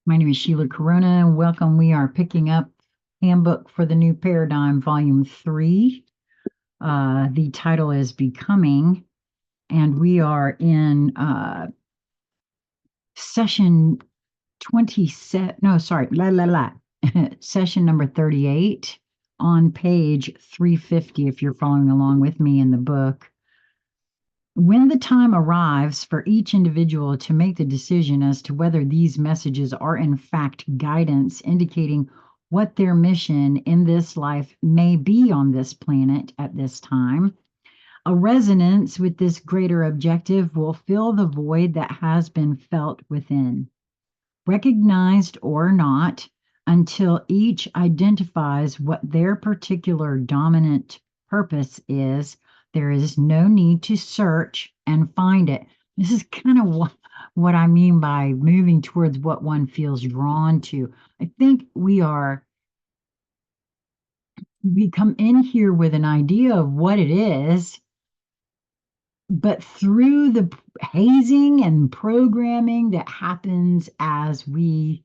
My name is Sheila Corona. Welcome. We are picking up Handbook for the New Paradigm, Volume 3. The title is Becoming, and we are in session 27. No, sorry, session number 38 on page 350, if you're following along with me in the book. When the time arrives for each individual to make the decision as to whether these messages are in fact guidance indicating what their mission in this life may be on this planet at this time, a resonance with this greater objective will fill the void that has been felt within. Recognized or not, until each identifies what their particular dominant purpose is, there is no need to search and find it. This is kind of what I mean by moving towards what one feels drawn to. I think we come in here with an idea of what it is, but through the hazing and programming that happens as we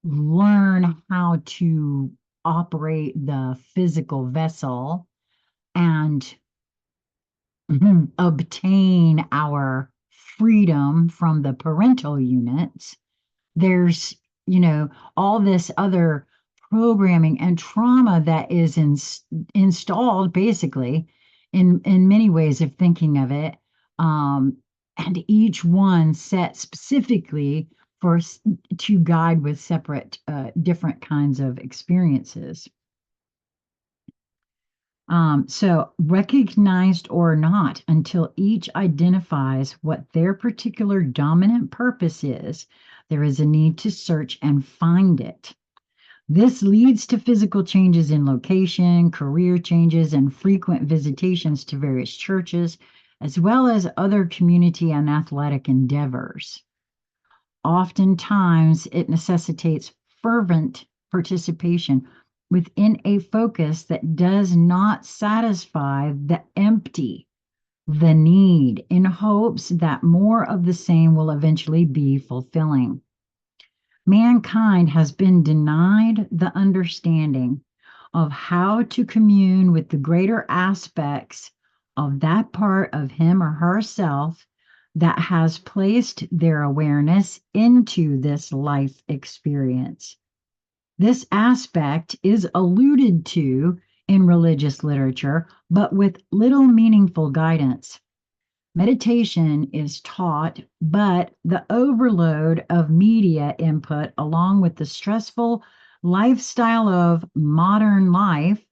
learn how to operate the physical vessel and obtain our freedom from the parental units, there's, all this other programming and trauma that is installed basically in many ways of thinking of it. And each one set specifically to guide with separate, different kinds of experiences. So recognized or not, until each identifies what their particular dominant purpose is, there is a need to search and find it. This leads to physical changes in location, career changes, and frequent visitations to various churches, as well as other community and athletic endeavors. Oftentimes, it necessitates fervent participation within a focus that does not satisfy the empty, the need, in hopes that more of the same will eventually be fulfilling. Mankind has been denied the understanding of how to commune with the greater aspects of that part of him or herself that has placed their awareness into this life experience. This aspect is alluded to in religious literature, but with little meaningful guidance. Meditation is taught, but the overload of media input, along with the stressful lifestyle of modern life,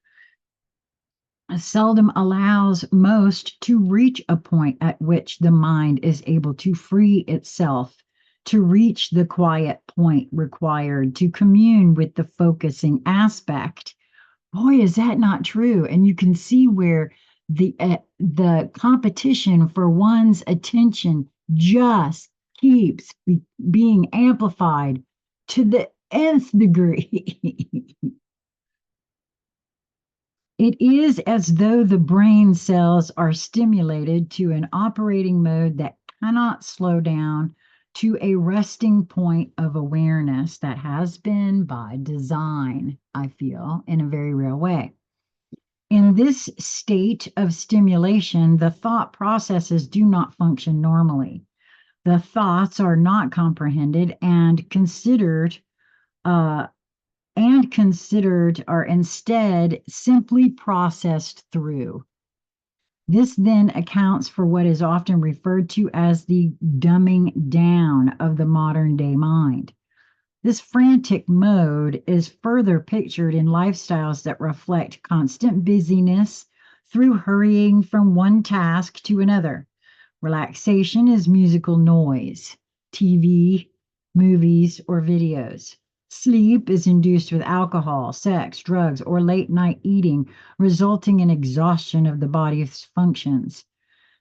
seldom allows most to reach a point at which the mind is able to free itself, to reach the quiet point required to commune with the focusing aspect. Boy, is that not true? And you can see where the competition for one's attention just keeps being amplified to the nth degree. It is as though the brain cells are stimulated to an operating mode that cannot slow down to a resting point of awareness that has been by design, I feel, in a very real way. In this state of stimulation, the thought processes do not function normally. The thoughts are not comprehended and considered are instead simply processed through. This then accounts for what is often referred to as the dumbing down of the modern day mind. This frantic mode is further pictured in lifestyles that reflect constant busyness through hurrying from one task to another. Relaxation is musical noise, TV, movies, or videos. Sleep is induced with alcohol, sex, drugs, or late night eating, resulting in exhaustion of the body's functions.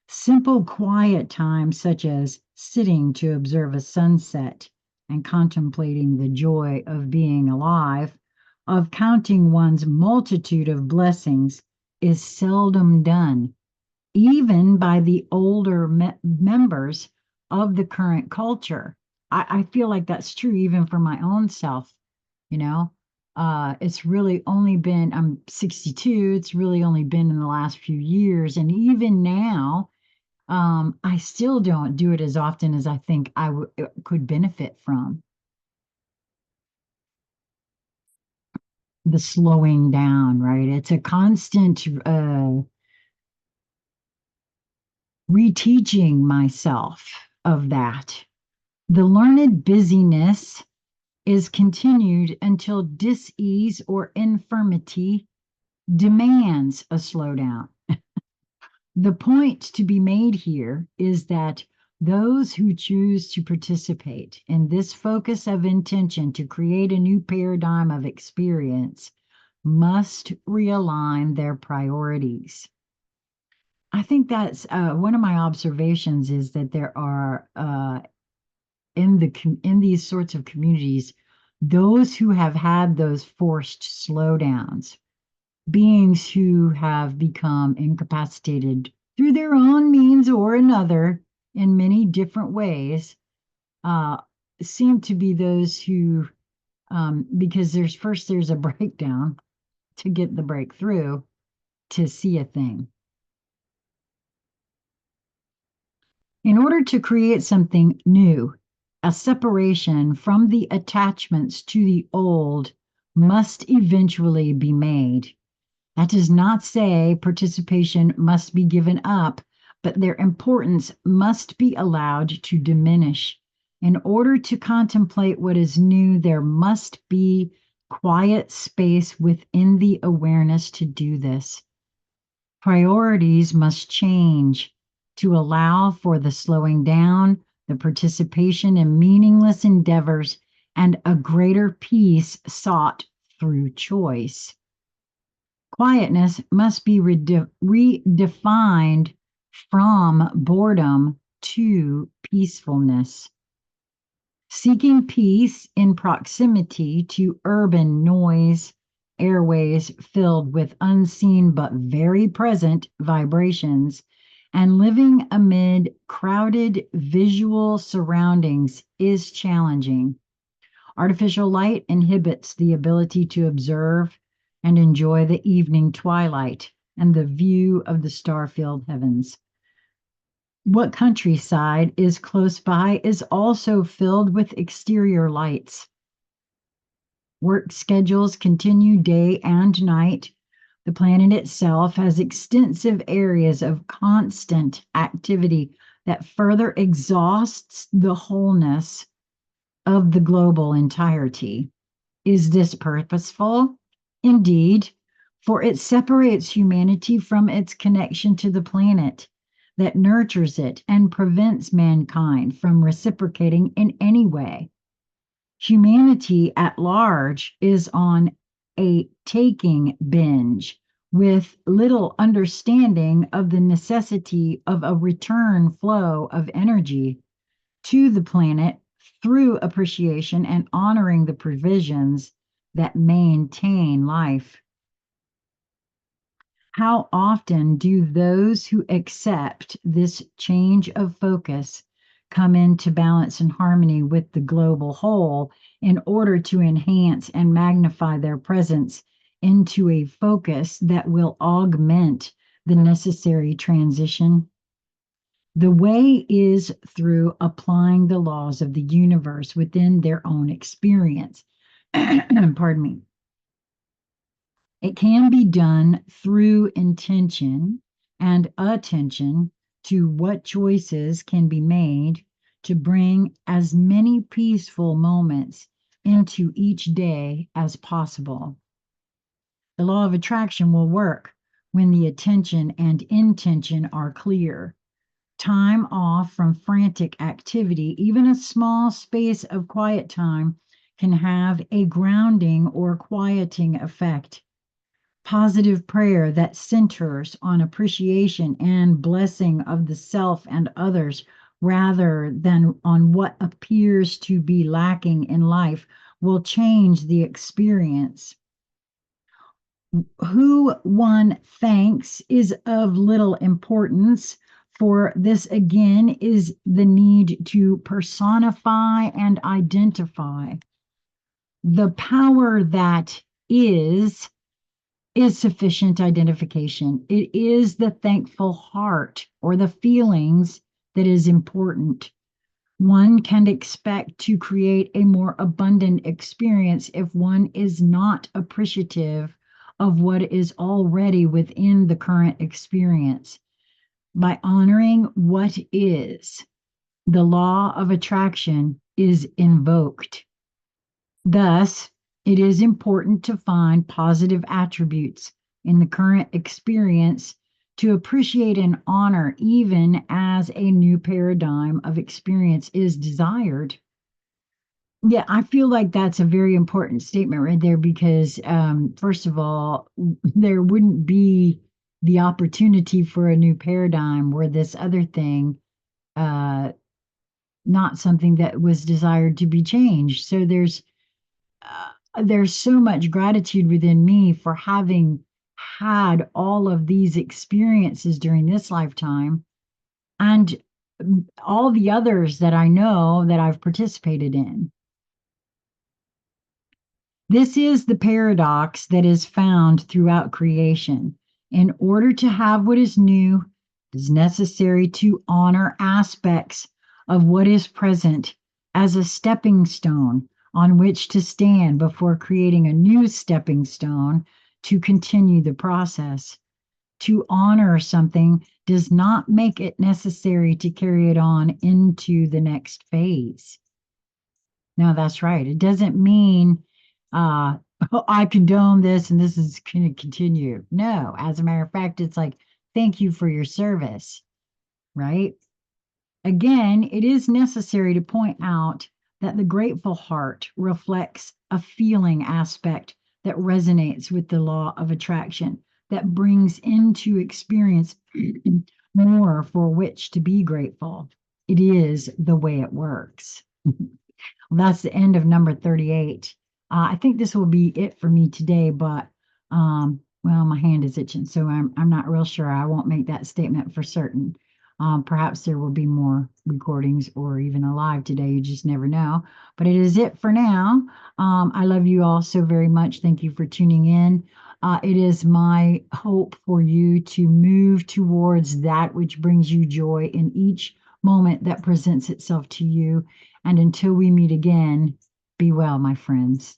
Simple quiet times, such as sitting to observe a sunset and contemplating the joy of being alive, of counting one's multitude of blessings, is seldom done, even by the older members of the current culture. I feel like that's true even for my own self, you know. It's really only been, I'm 62, it's really only been in the last few years. And even now, I still don't do it as often as I think could benefit from the slowing down, right? It's a constant reteaching myself of that. The learned busyness is continued until dis-ease or infirmity demands a slowdown. The point to be made here is that those who choose to participate in this focus of intention to create a new paradigm of experience must realign their priorities. I think that's one of my observations is that there are in these sorts of communities those who have had those forced slowdowns, beings who have become incapacitated through their own means or another in many different ways, uh, seem to be those who, because there's a breakdown to get the breakthrough to see a thing. In order to create something new, a separation from the attachments to the old must eventually be made. That does not say participation must be given up, but their importance must be allowed to diminish. In order to contemplate what is new, there must be quiet space within the awareness to do this. Priorities must change to allow for the slowing down, the participation in meaningless endeavors, and a greater peace sought through choice. Quietness must be redefined from boredom to peacefulness. Seeking peace in proximity to urban noise, airways filled with unseen but very present vibrations, and living amid crowded visual surroundings is challenging. Artificial light inhibits the ability to observe and enjoy the evening twilight and the view of the star-filled heavens. What countryside is close by is also filled with exterior lights. Work schedules continue day and night. The planet itself has extensive areas of constant activity that further exhausts the wholeness of the global entirety. Is this purposeful? Indeed, for it separates humanity from its connection to the planet that nurtures it and prevents mankind from reciprocating in any way. Humanity at large is on a taking binge with little understanding of the necessity of a return flow of energy to the planet through appreciation and honoring the provisions that maintain life. How often do those who accept this change of focus come into balance and harmony with the global whole in order to enhance and magnify their presence into a focus that will augment the necessary transition? The way is through applying the laws of the universe within their own experience. Pardon me. It can be done through intention and attention to what choices can be made to bring as many peaceful moments into each day as possible. The law of attraction will work when the attention and intention are clear. Time off from frantic activity, even a small space of quiet time, can have a grounding or quieting effect. Positive prayer that centers on appreciation and blessing of the self and others rather than on what appears to be lacking in life will change the experience. Who one thanks is of little importance, For this again is the need to personify and identify. The power that is sufficient identification. It is the thankful heart or the feelings that is important. One can expect to create a more abundant experience if one is not appreciative of what is already within the current experience. By honoring what is, the law of attraction is invoked. Thus, it is important to find positive attributes in the current experience to appreciate and honor even as a new paradigm of experience is desired. Yeah, I feel like that's a very important statement right there because, first of all, there wouldn't be the opportunity for a new paradigm where this other thing, uh, not something that was desired to be changed. So there's so much gratitude within me for having had all of these experiences during this lifetime and all the others that I know that I've participated in. This is the paradox that is found throughout creation. In order to have what is new, it is necessary to honor aspects of what is present as a stepping stone on which to stand before creating a new stepping stone to continue the process. To honor something does not make it necessary to carry it on into the next phase. No, that's right. It doesn't mean I condone this and this is going to continue. No, as a matter of fact, it's like, thank you for your service, right? Again, it is necessary to point out that the grateful heart reflects a feeling aspect that resonates with the law of attraction, that brings into experience more for which to be grateful. It is the way it works. Well, that's the end of number 38. I think this will be it for me today, but well, my hand is itching, so I'm not real sure. I won't make that statement for certain. Perhaps there will be more recordings or even a live today. You just never know. But it is it for now. I love you all so very much. Thank you for tuning in. It is my hope for you to move towards that which brings you joy in each moment that presents itself to you. And until we meet again, be well, my friends.